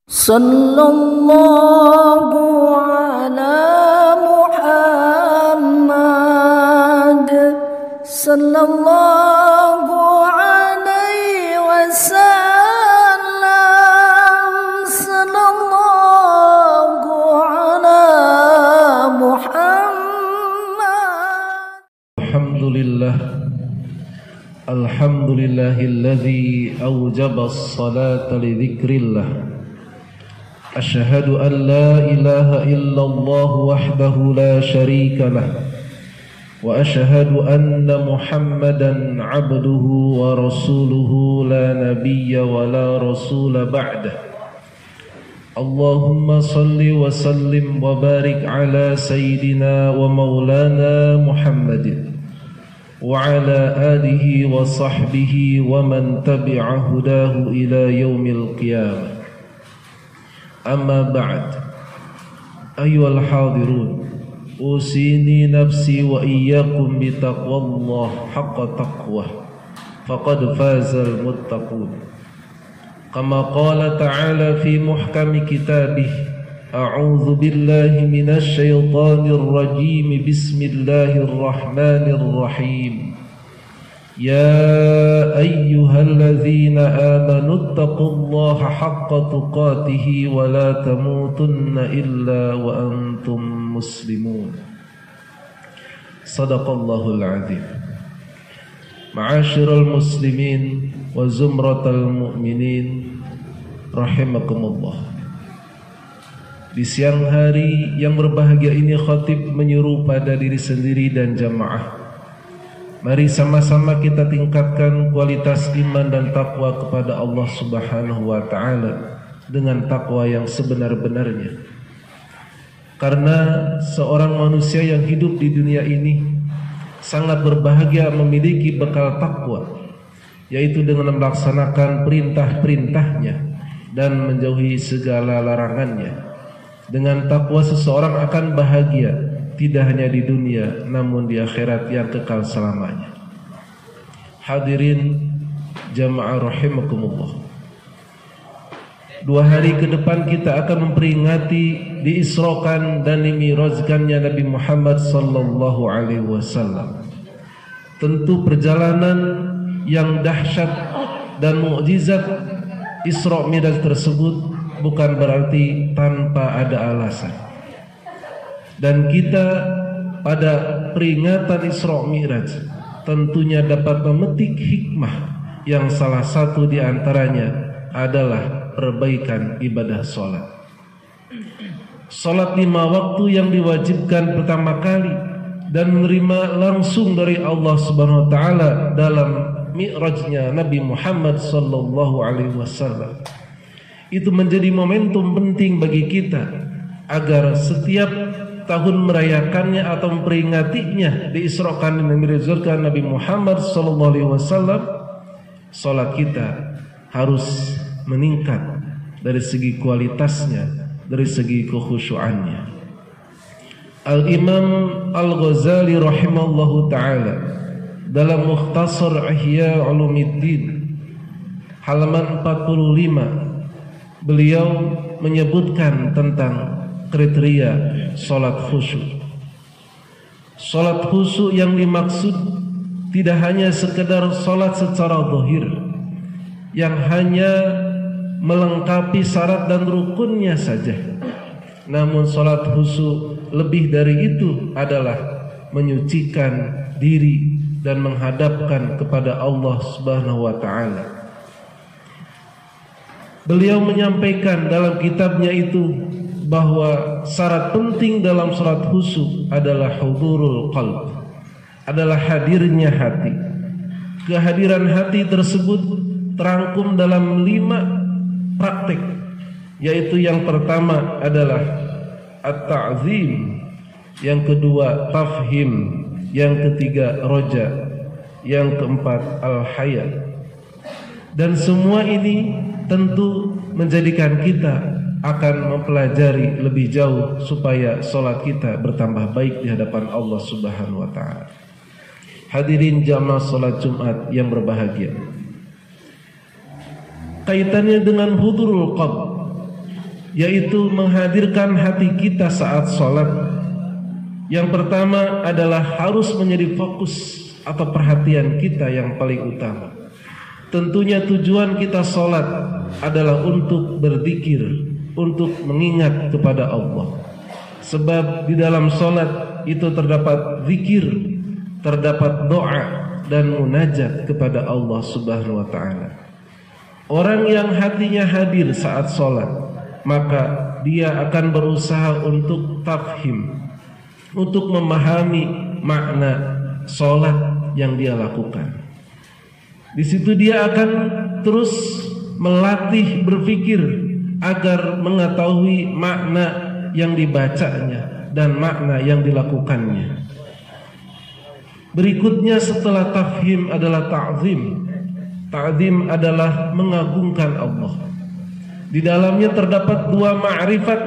Sallallahu ala Muhammad sallallahu alaihi wasallam sallallahu ala Muhammad. Alhamdulillahilladzi awjaba as-salata li dzikrillah. Asyhadu an la ilaha illallah wahdahu la syarika lah wa asyhadu anna Muhammadan abduhu wa rasuluhu la nabiyya wa la rasula ba'dah. Allahumma salli wa sallim wa barik ala sayyidina wa maulana Muhammadin wa ala alihi wa sahbihi wa man tabi'a hudahu ila yaumil qiyamah. Amma ba'd. Ayyuhal hadirun, usini nafsi wa iyyakum bi taqwallah haqqa taqwah faqad fazal muttaqun. Kama qala ta'ala fi muhkami kitabih, a'udzu billahi minasy syaithanir rajim, bismillahirrahmanirrahim. Ya ayyuhalladzina amanu taqullaha haqqa tuqatih wa la tamutunna illa wa antum muslimun. Sadaqallahul azim. Ma'asyiral muslimin wa zumratal mu'minin rahimakumullah. Di siang hari yang berbahagia ini, khatib menyuruh pada diri sendiri dan jamaah, mari sama-sama kita tingkatkan kualitas iman dan takwa kepada Allah Subhanahu wa ta'ala dengan takwa yang sebenar-benarnya. Karena seorang manusia yang hidup di dunia ini sangat berbahagia memiliki bekal takwa, yaitu dengan melaksanakan perintah-perintahnya dan menjauhi segala larangannya. Dengan takwa seseorang akan bahagia, tidak hanya di dunia namun di akhirat yang kekal selamanya. Hadirin jamaah rahimakumullah, 2 hari ke depan kita akan memperingati diisrokan dan dimirajkannya Nabi Muhammad sallallahu alaihi wasallam. Tentu perjalanan yang dahsyat dan mukjizat Isra Mi'raj tersebut bukan berarti tanpa ada alasan. Dan kita pada peringatan Isra Mi'raj tentunya dapat memetik hikmah yang salah satu di antaranya adalah perbaikan ibadah sholat. Sholat 5 waktu yang diwajibkan pertama kali dan menerima langsung dari Allah Subhanahu wa ta'ala dalam Mi'rajnya Nabi Muhammad sallallahu alaihi wasallam. Itu menjadi momentum penting bagi kita agar setiap tahun merayakannya atau memperingatinya diisrokan dan dimirajkan Nabi Muhammad sallallahu alaihi wasallam, salat kita harus meningkat dari segi kualitasnya, dari segi kekhusyuannya. Al-Imam Al-Ghazali rahimallahu taala dalam Mukhtasar Ihya Ulumuddin halaman 45 beliau menyebutkan tentang kriteria salat khusyuk. Salat khusyuk yang dimaksud tidak hanya sekedar salat secara zahir yang hanya melengkapi syarat dan rukunnya saja. Namun salat khusyuk lebih dari itu adalah menyucikan diri dan menghadapkan kepada Allah Subhanahu wa ta'ala. Beliau menyampaikan dalam kitabnya itu bahwa syarat penting dalam salat khusyuk adalah hudurul qalb, adalah hadirnya hati. Kehadiran hati tersebut terangkum dalam 5 praktik, yaitu yang pertama adalah at-ta'zim, yang kedua tafhim, yang ketiga roja, yang keempat al-haya. Dan semua ini tentu menjadikan kita akan mempelajari lebih jauh supaya salat kita bertambah baik di hadapan Allah Subhanahu wa ta'ala. Hadirin jamaah salat Jumat yang berbahagia, kaitannya dengan hudurul qalb, yaitu menghadirkan hati kita saat sholat. Yang pertama adalah harus menjadi fokus atau perhatian kita yang paling utama. Tentunya tujuan kita sholat adalah untuk berzikir, untuk mengingat kepada Allah. Sebab di dalam sholat itu terdapat zikir, terdapat doa dan munajat kepada Allah Subhanahu wa ta'ala. Orang yang hatinya hadir saat sholat, maka dia akan berusaha untuk tafhim, untuk memahami makna sholat yang dia lakukan. Di situ dia akan terus melatih berpikir agar mengetahui makna yang dibacanya dan makna yang dilakukannya. Berikutnya setelah tafhim adalah ta'zim. Ta'zim adalah mengagungkan Allah. Di dalamnya terdapat dua ma'rifat,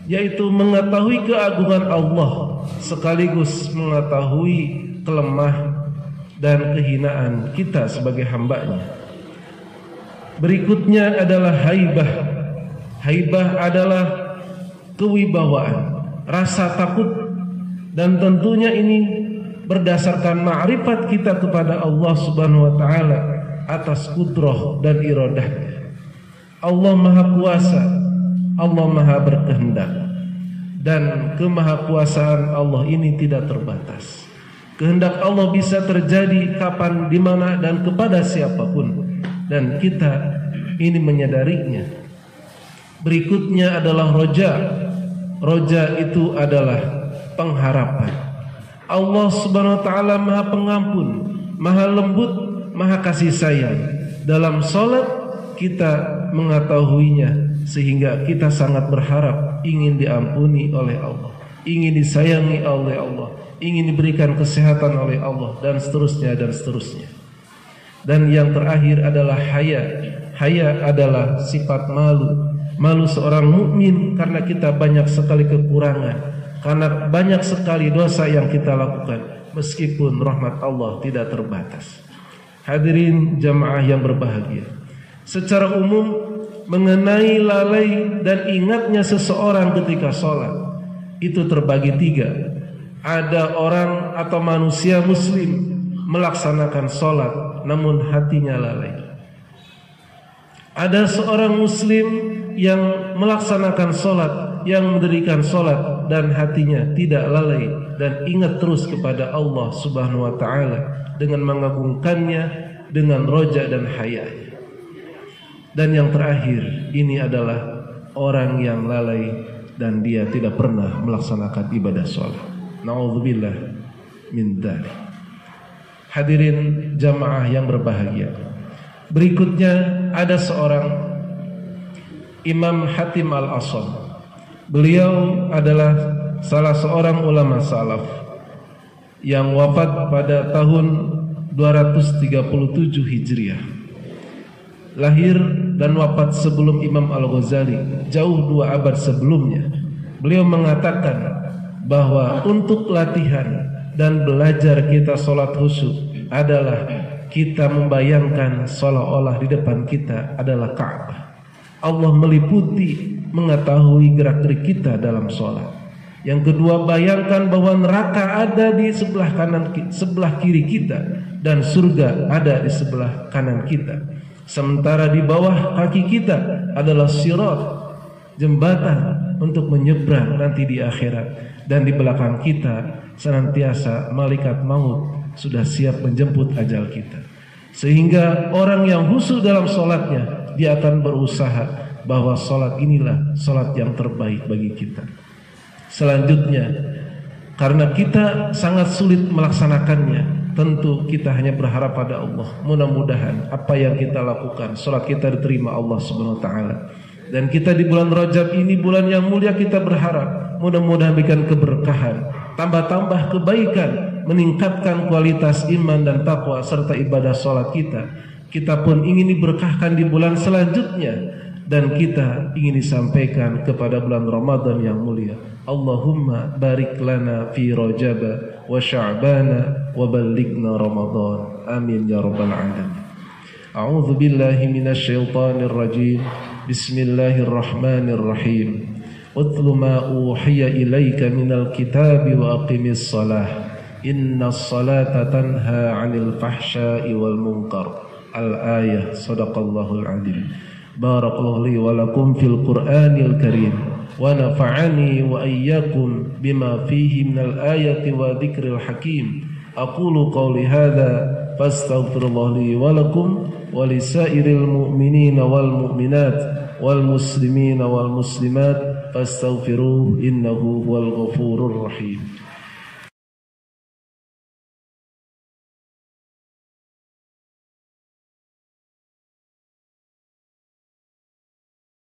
yaitu mengetahui keagungan Allah sekaligus mengetahui kelemah dan kehinaan kita sebagai hambanya. Berikutnya adalah haibah. Haibah adalah kewibawaan, rasa takut, dan tentunya ini berdasarkan ma'rifat kita kepada Allah Subhanahu wa ta'ala atas kudrah dan iradahnya. Allah Maha Kuasa, Allah Maha berkehendak, dan kemahakuasaan Allah ini tidak terbatas. Kehendak Allah bisa terjadi kapan, di mana, dan kepada siapapun, dan kita ini menyadarinya. Berikutnya adalah roja. Roja itu adalah pengharapan. Allah Subhanahu wa ta'ala Maha Pengampun, Maha Lembut, Maha Kasih Sayang. Dalam sholat kita mengetahuinya, sehingga kita sangat berharap ingin diampuni oleh Allah, ingin disayangi oleh Allah, ingin diberikan kesehatan oleh Allah, dan seterusnya dan seterusnya. Dan yang terakhir adalah haya. Haya adalah sifat malu. Malu seorang mukmin karena kita banyak sekali kekurangan, karena banyak sekali dosa yang kita lakukan, meskipun rahmat Allah tidak terbatas. Hadirin jamaah yang berbahagia, secara umum mengenai lalai dan ingatnya seseorang ketika sholat itu terbagi tiga. Ada orang atau manusia muslim melaksanakan sholat namun hatinya lalai. Ada seorang muslim yang melaksanakan sholat, yang mendirikan sholat, dan hatinya tidak lalai dan ingat terus kepada Allah Subhanahu wa ta'ala dengan mengagungkannya, dengan roja dan hayanya. Dan yang terakhir ini adalah orang yang lalai dan dia tidak pernah melaksanakan ibadah sholat. Na'udzubillah min dzalik. Hadirin jamaah yang berbahagia, berikutnya ada seorang Imam Hatim Al-Asam. Beliau adalah salah seorang ulama salaf yang wafat pada tahun 237 Hijriah. Lahir dan wafat sebelum Imam Al-Ghazali, jauh 2 abad sebelumnya. Beliau mengatakan bahwa untuk latihan dan belajar kita sholat khusyuk adalah kita membayangkan seolah-olah di depan kita adalah Ka'bah. Allah meliputi, mengetahui gerak-gerik kita dalam sholat. Yang kedua, bayangkan bahwa neraka ada di sebelah kanan, sebelah kiri kita, dan surga ada di sebelah kanan kita. Sementara di bawah kaki kita adalah sirat, jembatan untuk menyeberang nanti di akhirat. Dan di belakang kita senantiasa malaikat maut sudah siap menjemput ajal kita. Sehingga orang yang khusyuk dalam sholatnya, dia akan berusaha bahwa sholat inilah sholat yang terbaik bagi kita. Selanjutnya, karena kita sangat sulit melaksanakannya, tentu kita hanya berharap pada Allah. Mudah-mudahan apa yang kita lakukan, sholat kita diterima Allah Subhanahu wa ta'ala. Dan kita di bulan Rajab ini, bulan yang mulia, kita berharap mudah-mudahan berikan keberkahan, tambah-tambah kebaikan, meningkatkan kualitas iman dan takwa serta ibadah sholat kita. Kita pun ingin diberkahkan di bulan selanjutnya, dan kita ingin disampaikan kepada bulan Ramadan yang mulia. Allahumma barik lana fi Rajab wa Sya'bana wa ballighna Ramadan. Amin ya rabbal alamin. A'udzu billahi minasy syaithanir rajim. Bismillahirrahmanirrahim. Utlu ma uhiya ilaika minal kitabi wa aqimis salah. Innas salata tanha 'anil fahsya'i wal munkar. Al-ayah. Sadaqallahul azim. Barakallahu li wa lakum fil Qur'anil karim. Wa nafa'ani wa iyyakum bima fihi minal ayati wa dzikril hakim. Aqulu qawli hadza fastaghfirullah li wa lakum wa lisairil mu'minina wal mu'minat wal muslimina wal muslimat fastaghfiruhu innahu huwal ghafurur rahim.